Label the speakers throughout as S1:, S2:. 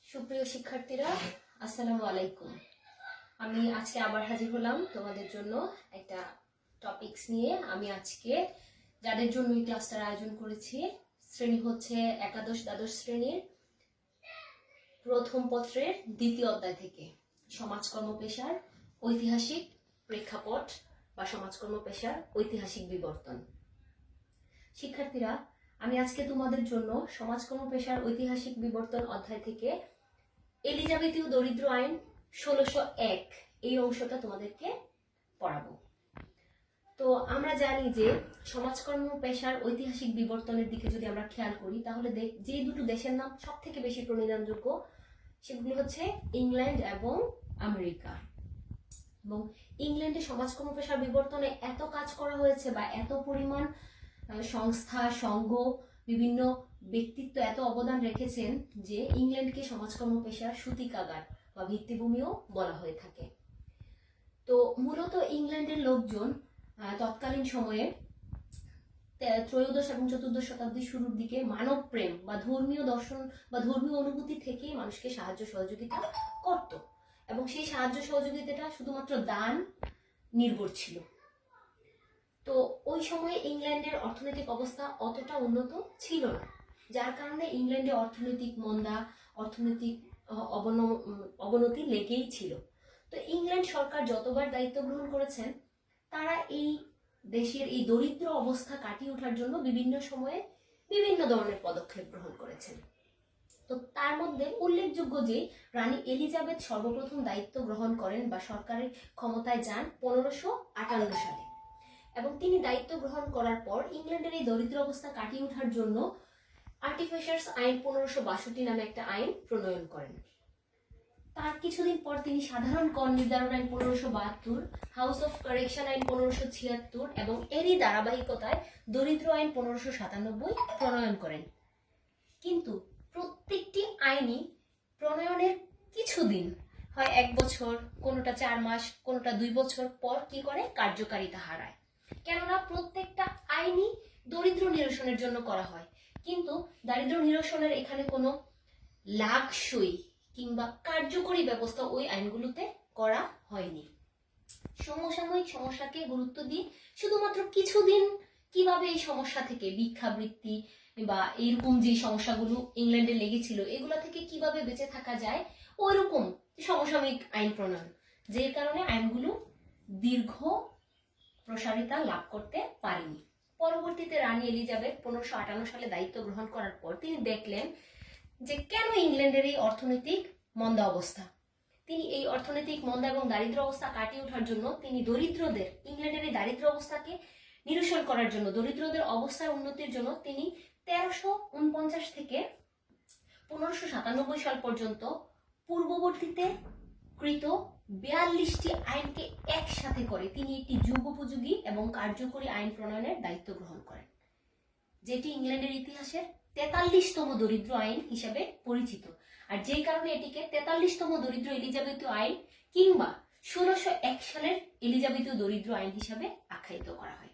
S1: সুপ্রিয় শিক্ষার্থীরা, আসসালামু আলাইকুম। আমি আজকে আবার হাজির হলাম তোমাদের জন্য একটা টপিকস নিয়ে। আমি আজকে যাদের জন্য এই ক্লাসটার আয়োজন করেছি, শ্রেণী হচ্ছে একাদশ দ্বাদশ শ্রেণীর প্রথম পত্রের দ্বিতীয় অধ্যায় থেকে সমাজকর্ম পেশার ঐতিহাসিক প্রেক্ষাপট বা সমাজকর্ম পেশার ঐতিহাসিক বিবর্তন। শিক্ষার্থীরা, আমি আজকে তোমাদের জন্য সমাজকর্ম পেশার ঐতিহাসিক বিবর্তন অধ্যায় থেকে এলিজাবেথীয় দরিদ্র আইন 1601 এই অংশটা তোমাদেরকে পড়াবো। তো আমরা জানি যে সমাজকর্ম পেশার ঐতিহাসিক বিবর্তনের দিকে যদি আমরা খেয়াল করি, তাহলে যে দুটো দেশের নাম সব থেকে বেশি প্রণিধানযোগ্য সেগুলি হচ্ছে ইংল্যান্ড এবং আমেরিকা। এবং ইংল্যান্ডে সমাজকর্ম পেশার বিবর্তনে এত কাজ করা হয়েছে বা এত পরিমাণ সংস্থা সংঘ বিভিন্ন ব্যক্তিত্ব এত অবদান রেখেছেন যে ইংল্যান্ডকে সমাজকর্ম পেশার সূতিকাগার বা ভিত্তিভূমিও বলা হয়ে থাকে। তো মূলত ইংল্যান্ডের লোকজন তৎকালীন সময়ে ত্রয়োদশ এবং চতুর্দশ শতাব্দীর শুরুর দিকে মানব প্রেম বা ধর্মীয় দর্শন বা ধর্মীয় অনুভূতি থেকেই মানুষকে সাহায্য সহযোগিতা করত, এবং সেই সাহায্য সহযোগিতাটা শুধুমাত্র দান নির্ভর ছিল। তো ওই সময়ে ইংল্যান্ডের অর্থনৈতিক অবস্থা অতটা উন্নত ছিল না, যার কারণে ইংল্যান্ডে অর্থনৈতিক মন্দা, অর্থনৈতিক অবনতি লেগেই ছিল। তো ইংল্যান্ড সরকার যতবার দায়িত্ব গ্রহণ করেছেন, তারা এই দেশের এই দরিদ্র অবস্থা কাটিয়ে ওঠার জন্য বিভিন্ন সময়ে বিভিন্ন ধরনের পদক্ষেপ গ্রহণ করেছেন। তো তার মধ্যে উল্লেখযোগ্য যে রানী এলিজাবেথ সর্বপ্রথম দায়িত্ব গ্রহণ করেন বা সরকারের ক্ষমতায় যান 1558 সালে, এবং তিনি দায়িত্ব গ্রহণ করার পর ইংল্যান্ডের এই দরিদ্র অবস্থা কাটিয়ে ওঠার জন্য আর্টিফিশার্স আইন 1562 নামে একটা আইন প্রণয়ন করেন। তার কিছুদিন পর তিনি সাধারণ কর নির্ধারণ আইন 1572, হাউস অফ কারেকশন আইন 1576 এবং এরই ধারাবাহিকতায় দরিদ্র আইন 1597 প্রণয়ন করেন। কিন্তু প্রত্যেকটি আইনই প্রণয়নের কিছুদিন, হয় 1 বছর, কোনোটা 4 মাস, কোনোটা 2 বছর পর কি করে কার্যকারিতা হারায়। কেননা প্রত্যেকটা আইনই দরিদ্র নিরসনের জন্য করা হয়, কিন্তু দারিদ্র নিরসনের এখানে কোনো লাগসই কিংবা কার্যকরী ব্যবস্থা ওই আইনগুলোতে করা হয়নি। সমসাময়িক সমস্যাকে গুরুত্ব দিয়ে শুধুমাত্র কিছুদিন কিভাবে এই সমস্যা থেকে ভিক্ষাবৃত্তি বা এরকম যে সমস্যাগুলো ইংল্যান্ডে লেগেছিল এগুলা থেকে কিভাবে বেঁচে থাকা যায়, ওইরকম সমসাময়িক আইন প্রণয়ন, যে কারণে আইনগুলো দীর্ঘ প্রসারিতা লাভ করতে পারেনি। পরবর্তীতে রানী এলিজাবেথ 1558 সালে দায়িত্ব গ্রহণ করার পর তিনি দেখলেন যে কেন ইংল্যান্ডের এই অর্থনৈতিক মন্দা অবস্থা। তিনি এই অর্থনৈতিক মন্দা এবং দারিদ্র অবস্থা কাটিয়ে ওঠার জন্য তিনি দরিদ্রদের, ইংল্যান্ডের এই দারিদ্র অবস্থাকে নিরসন করার জন্য, দরিদ্রদের অবস্থার উন্নতির জন্য তিনি 1349 থেকে 1597 সাল পর্যন্ত পূর্ববর্তীতে কৃত 42টি আইনকে একসাথে করে তিনি একটি যুগোপযোগী এবং কার্যকরী আইন প্রণয়নের দায়িত্ব গ্রহণ করেন, যেটি ইংল্যান্ডের ইতিহাসের 43তম দরিদ্র আইন হিসেবে পরিচিত, আর যেই কারণে এটিকে 43তম দরিদ্র এলিজাবেথীয় আইন কিংবা 1601 সালের এলিজাবেথীয় দরিদ্র আইন হিসেবে আখ্যায়িত করা হয়।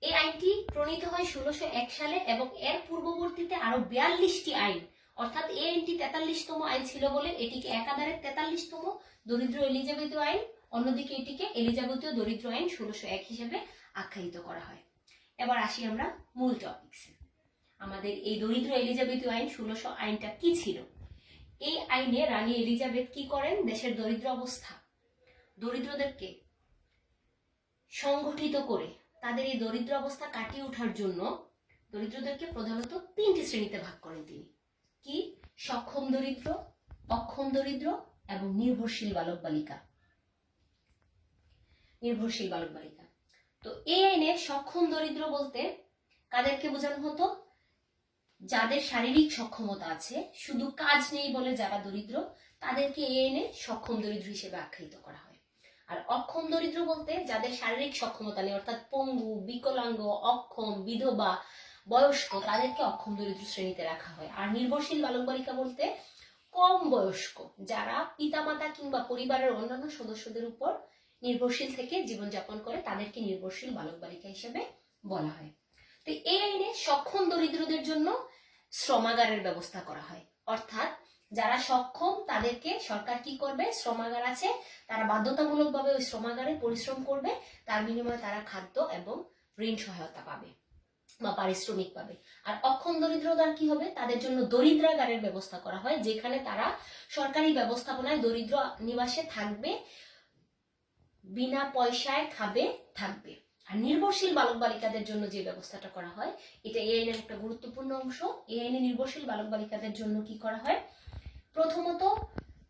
S1: এই আইনটি প্রণীত হয় 1601 সালে এবং এর পূর্ববর্তীতে আরো 42টি আইন, অর্থাৎ এই আইনটি 43তম আইন ছিল বলে এটিকে একাধারে 43তম দরিদ্র এলিজাবেথীয় আইন, অন্যদিকে এটিকে এলিজাবেথীয় দরিদ্র আইন 1601 হিসেবে আখ্যায়িত করা হয়। এবার আসি আমরা মূল টপিকসে। আমাদের এই দরিদ্র এলিজাবেথীয় আইন 1600 আইনটা কি ছিল? এই আইনে রানী এলিজাবেথ কি করেন? দেশের দরিদ্র অবস্থা, দরিদ্রদেরকে সংগঠিত করে তাদের এই দরিদ্র অবস্থা কাটিয়ে ওঠার জন্য দরিদ্রদেরকে প্রধানত 3টি শ্রেণীতে ভাগ করেন তিনি। কি? সক্ষম দরিদ্র, অক্ষম দরিদ্র এবং নির্ভরশীল বালক বালিকা। নির্ভরশীল বালক বালিকা। তো এই আইনে সক্ষম দরিদ্র বলতে কাদেরকে বোঝানো হতো? যাদের শারীরিক সক্ষমতা আছে, শুধু কাজ নেই বলে যারা দরিদ্র, তাদেরকে এই আইনে সক্ষম দরিদ্র হিসেবে আখ্যায়িত করা হয়। আর অক্ষম দরিদ্র বলতে যাদের শারীরিক সক্ষমতা নেই, অর্থাৎ পঙ্গু, বিকলাঙ্গ, অক্ষম, বিধবা, বয়স্ক, তাদেরকে অক্ষম দরিদ্র শ্রেণীতে রাখা হয়। আর নির্ভরশীল বালক বালিকা বলতে কম বয়স্ক, যারা পিতামাতা কিংবা পরিবারের অন্যান্য সদস্যদের উপর নির্ভরশীল থেকে জীবনযাপন করে, তাদেরকে নির্ভরশীল বালক বালিকা হিসেবে বলা হয়। তো এই আইনে সক্ষম দরিদ্রদের জন্য শ্রমাগারের ব্যবস্থা করা হয়। অর্থাৎ যারা সক্ষম তাদেরকে সরকার কি করবে, শ্রমাগার আছে, তারা বাধ্যতামূলকভাবে ওই শ্রমাগারে পরিশ্রম করবে, তার বিনিময়ে তারা খাদ্য এবং ঋণ সহায়তা পাবে বা পারিশ্রমিক পাবে। আর অক্ষম দরিদ্রতার কি হবে, তাদের জন্য দরিদ্রাগারের ব্যবস্থা করা হয়, যেখানে তারা সরকারি ব্যবস্থাপনায় দরিদ্র নিবাসে থাকবে, বিনা পয়সায় খাবে, থাকবে। আর নির্ভরশীল বালক বালিকাদের জন্য যে ব্যবস্থাটা করা হয়, এটা এই আইনের একটা গুরুত্বপূর্ণ অংশ। এই আইনে নির্ভরশীল বালক বালিকাদের জন্য কি করা হয়, প্রথমত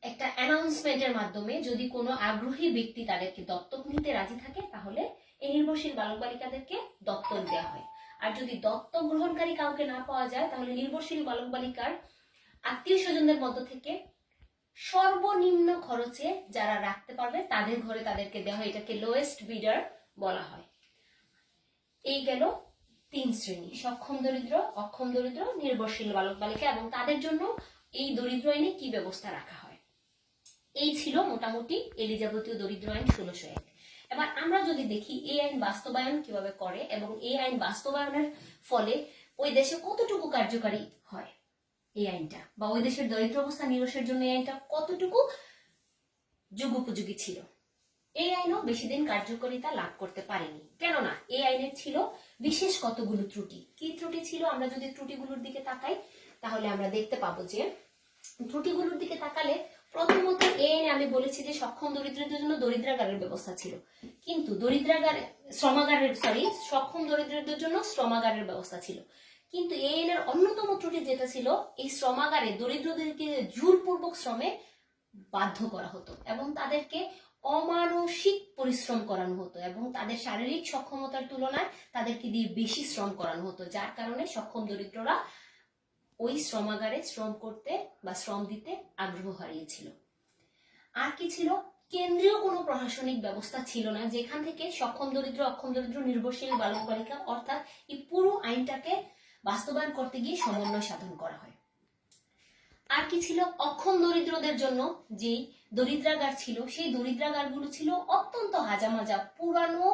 S1: একটা অ্যানাউন্সমেন্টের মাধ্যমে যদি কোনো আগ্রহী ব্যক্তি তাদেরকে দত্তক নিতে রাজি থাকে, তাহলে এই নির্ভরশীল বালক বালিকাদেরকে দত্তক দেওয়া হয়। আর যদি দত্তক গ্রহণকারী কাউকে না পাওয়া যায়, তাহলে নির্ভরশীল বালক বালিকার আত্মীয় স্বজনদের মধ্য থেকে সর্বনিম্ন খরচে যারা রাখতে পারবে তাদের ঘরে তাদেরকে দেওয়া হয়। এটাকে লোয়েস্ট বিডার বলা হয়। এই গেল 3 শ্রেণী: সক্ষম দরিদ্র, অক্ষম দরিদ্র, নির্ভরশীল বালক বালিকা। এবং তাদের জন্য এই দরিদ্র আইনে কি ব্যবস্থা রাখা হয়, এই ছিল মোটামুটি এলিজাবেথীয় দরিদ্র আইন 1601। এবার আমরা যদি দেখি এই আইন বাস্তবায়ন কিভাবে করে এবং এই আইন বাস্তবায়নের ফলে ওই দেশে কতটুকু কার্যকারী হয় এই আইনটা, বা ওই দেশের দরিদ্র অবস্থা নিরসনের জন্য এই আইনটা কতটুকু যুগোপযোগী ছিল। এই আইনও বেশি দিন কার্যকারিতা লাভ করতে পারেনি, কেননা এই আইনের ছিল বিশেষ কতগুলো ত্রুটি। কি ত্রুটি ছিল, আমরা যদি ত্রুটিগুলোর দিকে তাকাই তাহলে আমরা দেখতে পাবো যে ত্রুটিগুলোর দিকে তাকালে প্রথমত এই আইনে আমি বলেছি যে সক্ষম দরিদ্রদের জন্য দরিদ্রাগারের ব্যবস্থা ছিল, কিন্তু সক্ষম দরিদ্রদের জন্য শ্রমাগারের ব্যবস্থা ছিল। কিন্তু এই আইনের অন্যতম ত্রুটি যেটা ছিল, এই শ্রমাগারে দরিদ্রদেরকে জোরপূর্বক শ্রমে বাধ্য করা হতো এবং তাদেরকে অমানসিক পরিশ্রম করানো হতো এবং তাদের শারীরিক সক্ষমতার তুলনায় তাদেরকে দিয়ে বেশি শ্রম করানো হতো, যার কারণে সক্ষম দরিদ্ররা ওই শ্রমাগারে শ্রম করতে বা শ্রম দিতে আগ্রহ হারিয়েছিল। আর কি ছিল, কেন্দ্রীয় কোনো প্রশাসনিক ব্যবস্থা ছিল না যেখান থেকে সক্ষম দরিদ্র, অক্ষম দরিদ্র, নির্ভরশীল বালক বালিকা অর্থাৎ এই পুরো আইনটাকে বাস্তবায়ন করতে গিয়ে সমন্বয় সাধন করা হয়। আর কি ছিল, অক্ষম দরিদ্রদের জন্য যে দরিদ্রাগার ছিল, সেই দরিদ্রাগারগুলো ছিল অত্যন্ত হাজামাজা পুরানো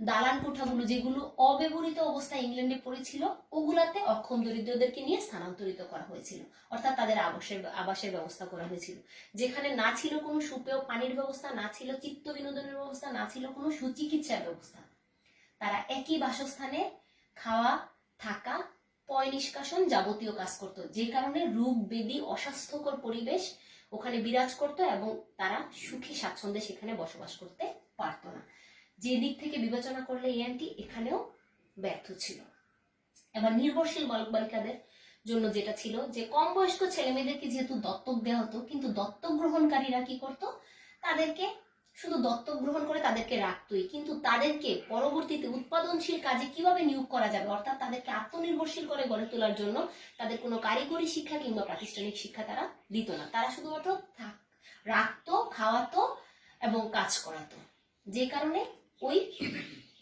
S1: দালান কোঠাগুলো, যেগুলো অব্যবহৃত অবস্থায় ইংল্যান্ডে পড়েছিল, ওগুলাতে অক্ষম দরিদ্রদেরকে নিয়ে স্থানান্তরিত করা হয়েছিল, অর্থাৎ তাদের আবাসের ব্যবস্থা করা হয়েছিল, যেখানে না ছিল কোনো সুপেয় পানির ব্যবস্থা, না ছিল চিত্ত বিনোদনের ব্যবস্থা, না ছিল কোনো সুচিকিৎসার ব্যবস্থা। তারা একই বাসস্থানে খাওয়া, থাকা, পয় নিষ্কাশন যাবতীয় কাজ করত, যে কারণে রোগ ব্যাধি, অস্বাস্থ্যকর পরিবেশ ওখানে বিরাজ করত এবং তারা সুখী স্বাচ্ছন্দ্যে সেখানে বসবাস করতে পারত না। যে দিক থেকে বিবেচনা করলে এই আইনটি এখানেও ব্যর্থ ছিল। এবার নির্ভরশীল বালক বালিকাদের জন্য যেটা ছিল যে কম বয়স্ক ছেলে মেয়েদেরকে যেহেতু দত্তক দেওয়া হতো, কিন্তু দত্তক গ্রহণকারীরা কি করত, তাদেরকে শুধু দত্তক গ্রহণ করে তাদেরকে রাখতোই, কিন্তু তাদেরকে পরবর্তীতে উৎপাদনশীল কাজে কিভাবে নিয়োগ করা যাবে, অর্থাৎ তাদেরকে আত্মনির্ভরশীল করে গড়ে তোলার জন্য তাদের কোনো কারিগরি শিক্ষা কিংবা প্রাতিষ্ঠানিক শিক্ষা তারা দিত না। তারা শুধুমাত্র রাখতো, খাওয়াতো এবং কাজ করাতো, যে কারণে ওই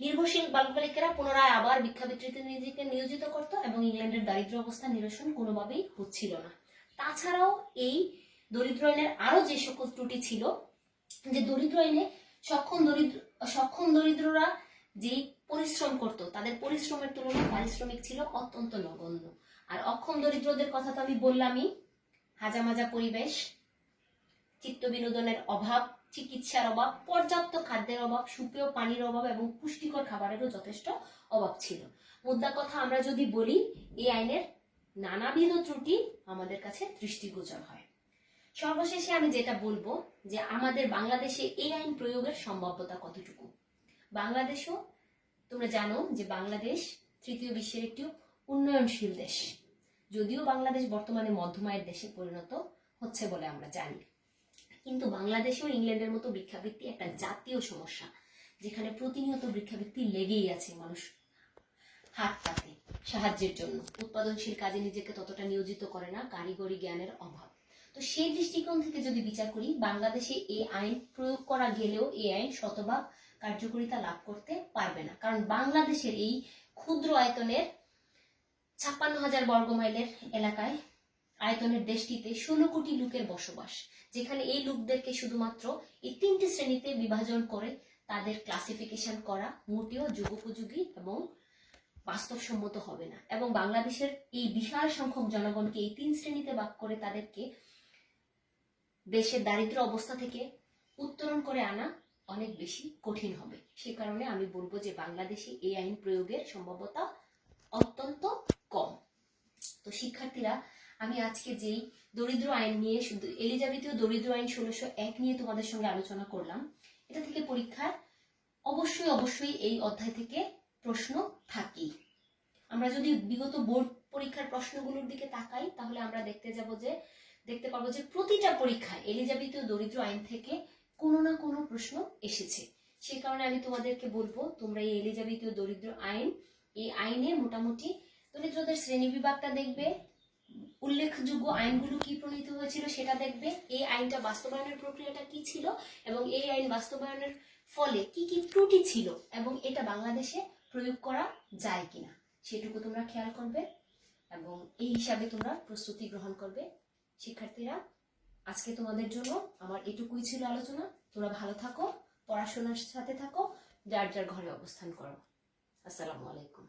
S1: নির্ভরশীল বালক বালিকারা পুনরায় আবার ভিক্ষাবৃত্তিতে নিজেকে নিয়োজিত করত এবং ইংল্যান্ডের দারিদ্র অবস্থা নিরসন কোনোভাবেই হচ্ছিল না। তাছাড়াও এই দরিদ্র আইনের আরো যে সকল ত্রুটি ছিল, যে দরিদ্র আইনে সক্ষম দরিদ্ররা যে পরিশ্রম করত, তাদের পরিশ্রমের তুলনায় পারিশ্রমিক ছিল অত্যন্ত নগণ্য। আর অক্ষম দরিদ্রদের কথা তো আমি বললামই, হাজামাজা পরিবেশ, চিত্ত বিনোদনের অভাব, চিকিৎসার অভাব, পর্যাপ্ত খাদ্যের অভাব, সুপেয় পানির অভাব এবং পুষ্টিকর খাবারেরও যথেষ্ট অভাব ছিল। মুদ্রা কথা আমরা যদি বলি, এই আইনের নানাবিধ ত্রুটি আমাদের কাছে দৃষ্টিগোচর হয়। সর্বশেষে আমি যেটা বলবো যে আমাদের বাংলাদেশে এই আইন প্রয়োগের সম্ভাব্যতা কতটুকু। বাংলাদেশও তোমরা জানো যে বাংলাদেশ তৃতীয় বিশ্বের একটি উন্নয়নশীল দেশ, যদিও বাংলাদেশ বর্তমানে মধ্যম আয়ের দেশে পরিণত হচ্ছে বলে আমরা জানি, কিন্তু বাংলাদেশেও ইংল্যান্ডের মতো ভিক্ষাবৃত্তি একটা জাতীয় সমস্যা, যেখানে প্রতিনিয়ত ভিক্ষাবৃত্তি লেগেই আছে। মানুষ হাত পাতে সাহায্যের জন্য, উৎপাদনশীল কাজে নিজেকে ততটা নিয়োজিত করে না, কারিগরি জ্ঞানের অভাব। তো সেই দৃষ্টিকোণ থেকে যদি বিচার করি, বাংলাদেশে এই আইন প্রয়োগ করা গেলেও এই আইন শতভাগ কার্যকারিতা লাভ করতে পারবে না, কারণ বাংলাদেশের এই ক্ষুদ্র আয়তনের 56,000 বর্গমাইলের এলাকায় আয়তনের দেশটিতে 16 কোটি লোকের বসবাস, যেখানে এই লোকদেরকে শুধুমাত্র এই 3টি শ্রেণীতে বিভাজন করে তাদের ক্লাসিফিকেশন করা মোটেও যুগোপযোগী এবং বাস্তবসম্মত হবে না, এবং বাংলাদেশের এই বিশাল সংখ্যক জনগণকে এই 3 শ্রেণীতে ভাগ করে তাদেরকে দেশের দারিদ্র অবস্থা থেকে উত্তরণ করে আনা অনেক বেশি কঠিন হবে। সে কারণে আমি বলবো যে বাংলাদেশে এই আইন প্রয়োগের সম্ভাব্যতা অত্যন্ত কম। তো শিক্ষার্থীরা, আমি আজকে যেই দরিদ্র আইন নিয়ে, শুধু এলিজাবেথীয় দরিদ্র আইন 1601 নিয়ে তোমাদের সঙ্গে আলোচনা করলাম, এটা থেকে পরীক্ষার অবশ্যই এই অধ্যায় থেকে প্রশ্ন থাকেই। আমরা যদি বিগত বোর্ড পরীক্ষার প্রশ্নগুলোর দিকে তাকাই, তাহলে আমরা দেখতে পাবো যে প্রতিটা পরীক্ষায় এলিজাবেথীয় দরিদ্র আইন থেকে কোনো না কোনো প্রশ্ন এসেছে। সেই কারণে আমি তোমাদেরকে বলবো, তোমরা এই এলিজাবেথীয় দরিদ্র আইন, এই আইনে মোটামুটি দরিদ্রদের শ্রেণী বিভাগটা দেখবে, উল্লেখযোগ্য আইনগুলো কি প্রণীত হয়েছিল সেটা দেখবে, এই আইনটা বাস্তবায়নের প্রক্রিয়াটা কি ছিল, এবং এই আইন বাস্তবায়নের ফলে কি কি ত্রুটি ছিল, এবং এটা বাংলাদেশে প্রয়োগ করা যায় কিনা সেটুকু তোমরা খেয়াল করবে, এবং এই হিসাবে তোমরা প্রস্তুতি গ্রহণ করবে। শিক্ষার্থীরা, আজকে তোমাদের জন্য আমার এটুকুই ছিল আলোচনা। তোমরা ভালো থাকো, পড়াশোনার সাথে থাকো, যার যার ঘরে অবস্থান করো। আসসালামু আলাইকুম।